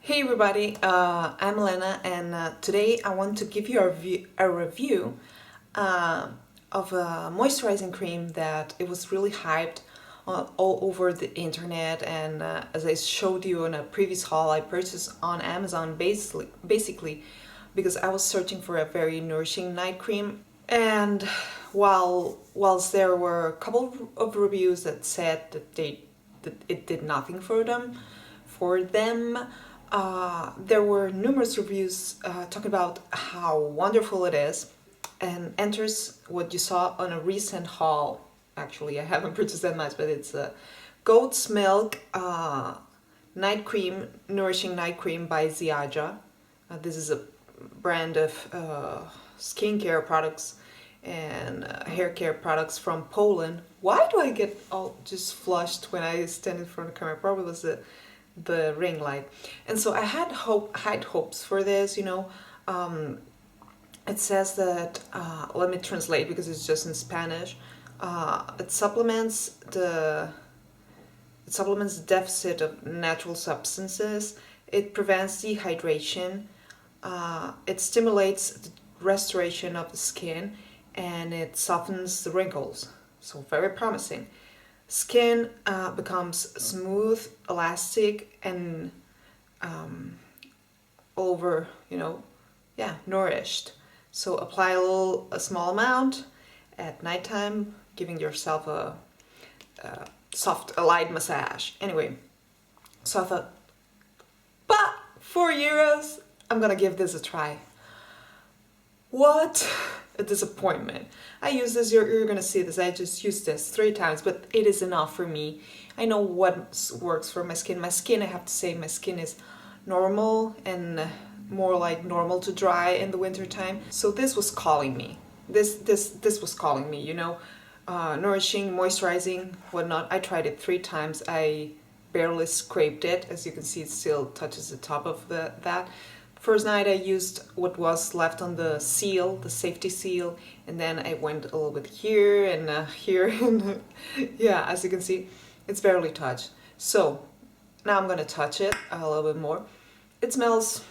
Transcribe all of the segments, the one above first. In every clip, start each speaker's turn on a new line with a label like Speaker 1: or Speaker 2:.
Speaker 1: Hey everybody, I'm Elena, and today I want to give you a review of a moisturizing cream that it was really hyped all over the internet, and as I showed you in a previous haul, I purchased on Amazon basically because I was searching for a very nourishing night cream. And whilst there were a couple of reviews that said that it did nothing for them, there were numerous reviews talking about how wonderful it is, and enters what you saw on a recent haul. Actually, I haven't purchased that much, but it's a goat's milk night cream, nourishing night cream by Ziaja. This is a brand of skincare products and hair care products from Poland. Why do I get all just flushed when I stand in front of the camera? Probably was the ring light. And so I had high hopes for this, it says that, let me translate because it's just in Spanish. It supplements the deficit of natural substances. It prevents dehydration. It stimulates the restoration of the skin, and it softens the wrinkles. So very promising. Skin becomes smooth, elastic, and nourished. So apply a small amount at nighttime, giving yourself a light massage. Anyway, so I thought, but €4, I'm gonna give this a try. What a disappointment. I use this, you're gonna see this, I just used this 3 times, but it is enough for me. I know what works for my skin. My skin, I have to say, my skin is normal and more like normal to dry in the winter time. So this was calling me. This was calling me, nourishing, moisturizing, whatnot. I tried it 3 times. I barely scraped it. As you can see, it still touches the top of that. First night I used what was left on the seal, the safety seal, and then I went a little bit here and here, and yeah, as you can see, it's barely touched. So now I'm gonna touch it a little bit more. It smells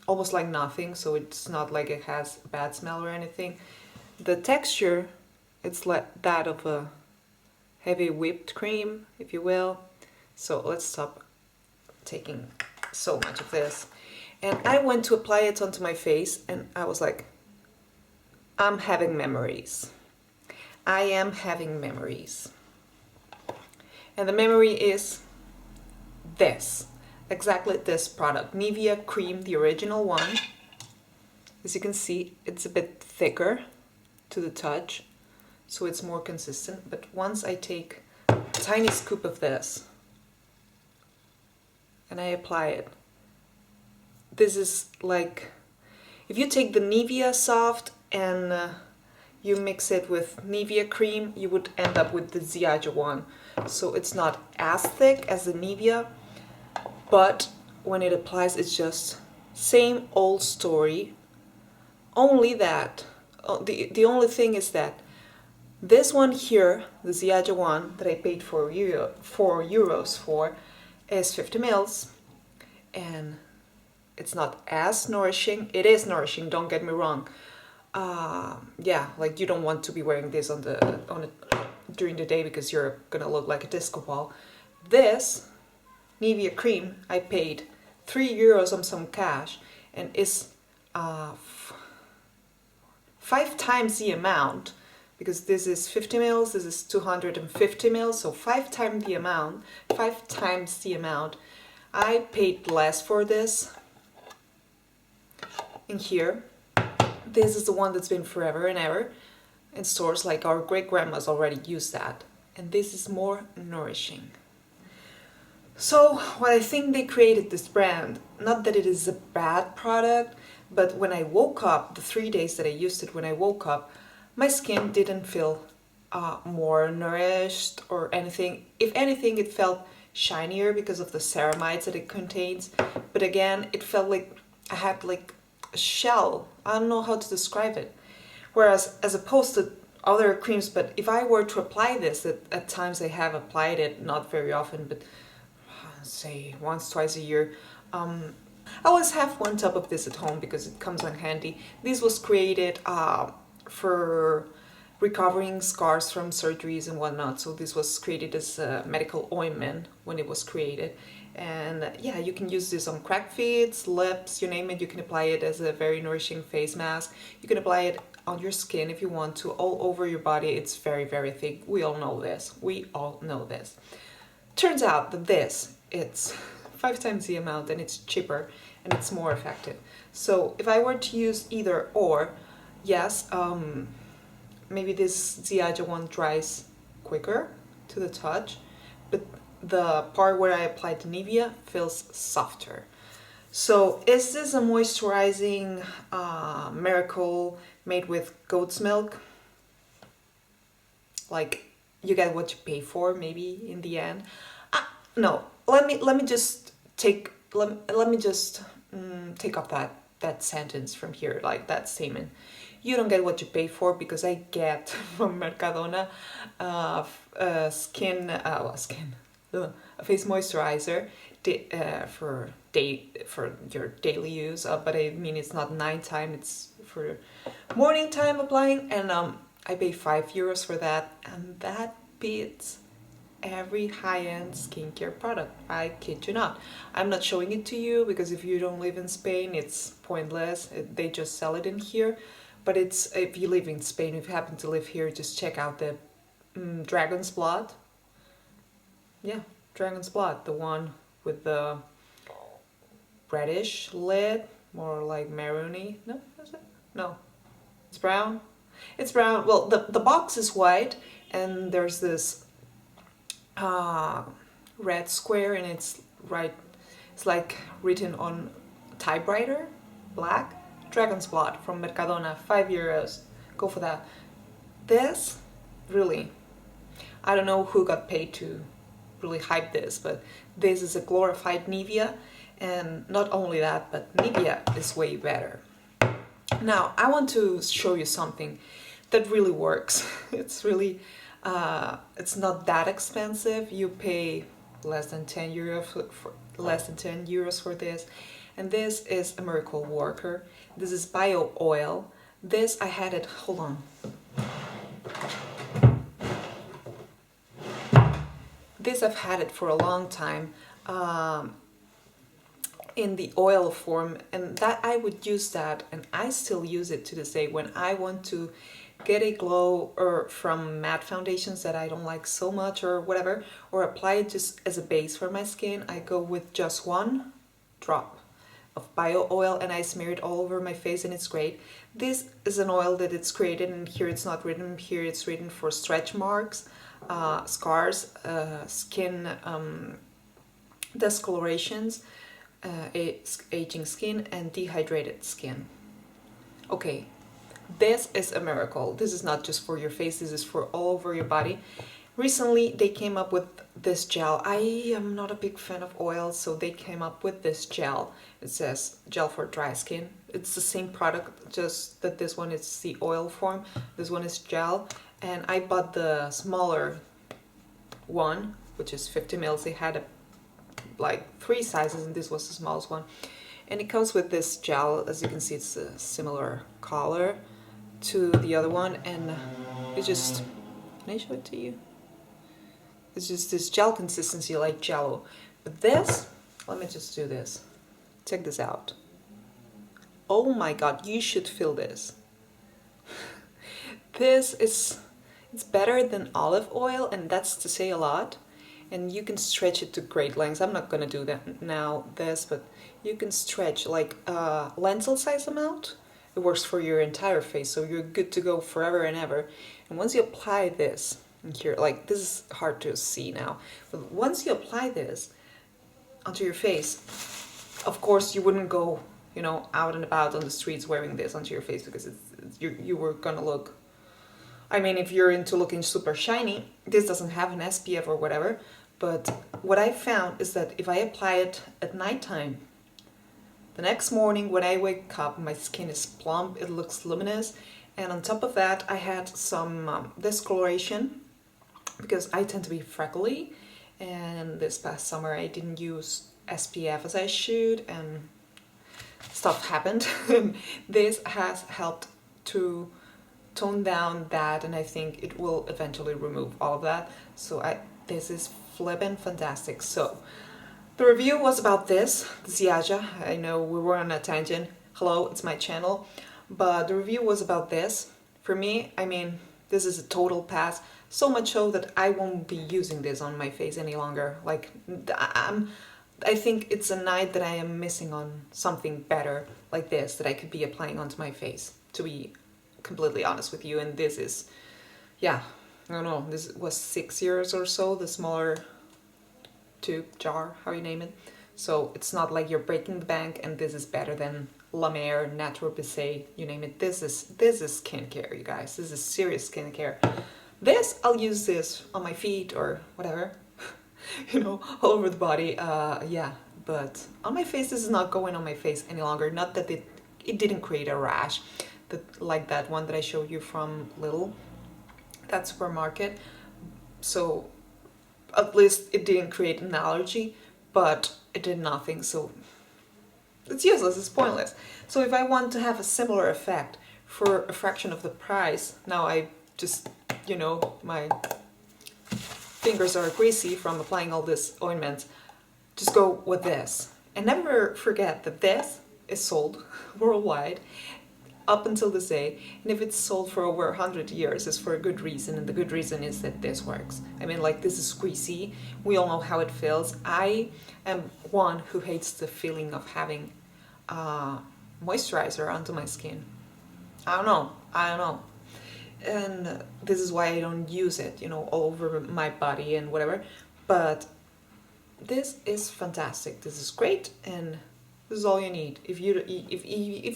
Speaker 1: almost like nothing, so it's not like it has a bad smell or anything. The texture, it's like that of a heavy whipped cream, if you will. So let's stop taking so much of this. And I went to apply it onto my face, and I was like, I'm having memories. I am having memories. And the memory is this, exactly this product, Nivea Cream, the original one. As you can see, it's a bit thicker to the touch, so it's more consistent. But once I take a tiny scoop of this and I apply it, this is like, if you take the Nivea Soft and you mix it with Nivea Cream, you would end up with the Ziaja one. So it's not as thick as the Nivea, but when it applies, it's just same old story. Only that, the only thing is that this one here, the Ziaja one that I paid €4 for, is 50 mils, and it's not as nourishing. It is nourishing, don't get me wrong. Yeah, like you don't want to be wearing this during the day because you're gonna look like a disco ball. This Nivea Cream, I paid €3 on some cash, and is 5 times the amount, because this is 50 mils, this is 250 mils, so 5 times the amount. I paid less for this. And here, this is the one that's been forever and ever in stores, like our great grandmas already used that, and this is more nourishing. So what I think they created this brand, not that it is a bad product, but when I woke up, the 3 days that I used it, when I woke up, my skin didn't feel more nourished or anything. If anything, it felt shinier because of the ceramides that it contains, but again, it felt like I had like a shell. I don't know how to describe it. Whereas as opposed to other creams, but if I were to apply this, at times I have applied it, not very often, but say once, twice a year. I always have one tub of this at home because it comes in handy. This was created for recovering scars from surgeries and whatnot. So this was created as a medical ointment when it was created. And yeah, you can use this on cracked feet, lips, you name it. You can apply it as a very nourishing face mask. You can apply it on your skin if you want to, all over your body. It's very, very thick. We all know this. We all know this. Turns out that this, it's 5 times the amount and it's cheaper and it's more effective. So if I were to use either or, yes, maybe this Ziaja one dries quicker to the touch, but the part where I applied the Nivea feels softer. So is this a moisturizing miracle made with goat's milk? Like, you get what you pay for, maybe in the end. No, let me just take take off that sentence from here, like that statement. You don't get what you pay for, because I get from Mercadona a face moisturizer for your daily use. But I mean, it's not nighttime; it's for morning time applying, and I pay €5 for that, and that beats every high-end skincare product. I kid you not. I'm not showing it to you because if you don't live in Spain, it's pointless. They just sell it in here. But it's, if you live in Spain, if you happen to live here, just check out the Dragon's Blood. Yeah, Dragon's Blood, the one with the reddish lid, more like maroony. No, is it? No, it's brown. It's brown. Well, the box is white, and there's this red square, and it's like written on typewriter, black. Dragon's Blood from Mercadona, €5. Go for that. This, really, I don't know who got paid to really hype this, but this is a glorified Nivea, and not only that, but Nivea is way better. Now, I want to show you something that really works. It's really, it's not that expensive. You pay less than €10 for this. And this is a miracle worker. This is Bio-Oil. This I had it, hold on. This I've had it for a long time in the oil form, and that I would use that, and I still use it to this day when I want to get a glow or from matte foundations that I don't like so much or whatever, or apply it just as a base for my skin. I go with just 1 drop of Bio-Oil and I smear it all over my face, and it's great. This is an oil that it's created, and here it's not written. Here it's written for stretch marks, scars, skin discolorations, aging skin, and dehydrated skin. Okay, this is a miracle. This is not just for your face, this is for all over your body. Recently, they came up with this gel. I am not a big fan of oils, so they came up with this gel. It says gel for dry skin. It's the same product, just that this one is the oil form. This one is gel. And I bought the smaller one, which is 50 mils. They had like 3 sizes, and this was the smallest one. And it comes with this gel. As you can see, it's a similar color to the other one. And it just, can I show it to you? It's just this gel consistency, like Jello. But this, let me just do this. Check this out. Oh my god, you should feel this. This is, it's better than olive oil, and that's to say a lot. And you can stretch it to great lengths. I'm not gonna do that now, but you can stretch like a lentil size amount. It works for your entire face, so you're good to go forever and ever. And once you apply this, and here, like, this is hard to see now, but once you apply this onto your face, of course you wouldn't go, you know, out and about on the streets wearing this onto your face, because you were gonna look, I mean, if you're into looking super shiny, this doesn't have an SPF or whatever. But what I found is that if I apply it at nighttime, the next morning when I wake up, my skin is plump, it looks luminous, and on top of that I had some discoloration, because I tend to be freckly, and this past summer I didn't use SPF as I should, and stuff happened. This has helped to tone down that, and I think it will eventually remove all of that. So this is flippin' fantastic. So the review was about this, the Ziaja. I know we were on a tangent. Hello, it's my channel. But the review was about this. For me, I mean, this is a total pass. So much so that I won't be using this on my face any longer. Like, I think it's a night that I am missing on something better like this that I could be applying onto my face, to be completely honest with you. And this is, yeah, I don't know, this was 6 years or so, the smaller tube, jar, how you name it. So it's not like you're breaking the bank, and this is better than La Mer, Natural Bissé, you name it. This is skincare, you guys. This is serious skincare. This, I'll use this on my feet or whatever, you know, all over the body. Yeah, but on my face, this is not going on my face any longer. Not that it didn't create a rash, like that one that I showed you from Lidl, that supermarket. So at least it didn't create an allergy, but it did nothing. So it's useless, it's pointless. So if I want to have a similar effect for a fraction of the price, now I just, you know, my fingers are greasy from applying all this ointment, just go with this. And never forget that this is sold worldwide up until this day, and if it's sold for over 100 years, it's for a good reason, and the good reason is that this works. I mean, like, this is greasy, we all know how it feels. I am one who hates the feeling of having moisturizer onto my skin. I don't know. And this is why I don't use it, you know, all over my body and whatever. But this is fantastic. This is great, and this is all you need. If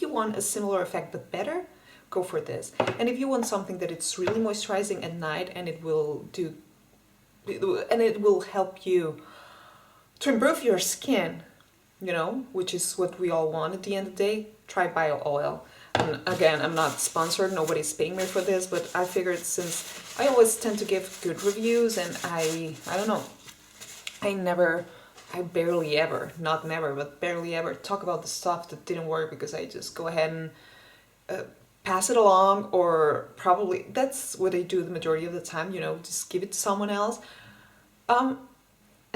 Speaker 1: you want a similar effect but better, go for this. And if you want something that it's really moisturizing at night, and it will help you to improve your skin, you know, which is what we all want at the end of the day, try Bio-Oil. And again, I'm not sponsored, nobody's paying me for this, but I figured, since I always tend to give good reviews, and I don't know, I barely ever, not never, but barely ever talk about the stuff that didn't work, because I just go ahead and pass it along, or probably that's what I do the majority of the time, you know, just give it to someone else. And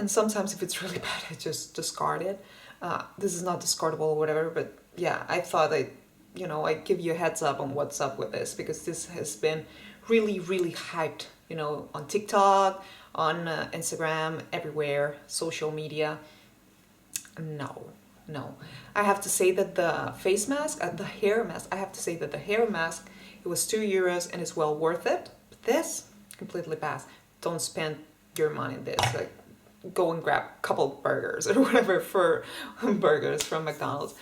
Speaker 1: sometimes if it's really bad, I just discard it. This is not discardable or whatever, but yeah, I thought I'd give you a heads up on what's up with this, because this has been really, really hyped, you know, on TikTok, on Instagram, everywhere, social media. No. I have to say that the face mask, the hair mask, it was €2 and it's well worth it. But this, completely pass. Don't spend your money on this. Like, go and grab a couple burgers or whatever for burgers from McDonald's.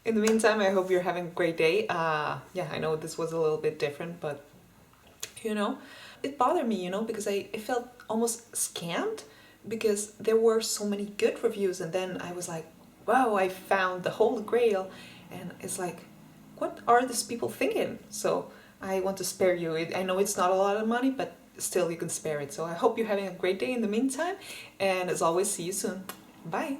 Speaker 1: In the meantime, I hope you're having a great day. Yeah, I know this was a little bit different, but, you know, it bothered me, you know, because I felt almost scammed, because there were so many good reviews, and then I was like, wow, I found the holy grail, and it's like, what are these people thinking? So I want to spare you. I know it's not a lot of money, but still you can spare it. So I hope you're having a great day in the meantime, and as always, see you soon. Bye!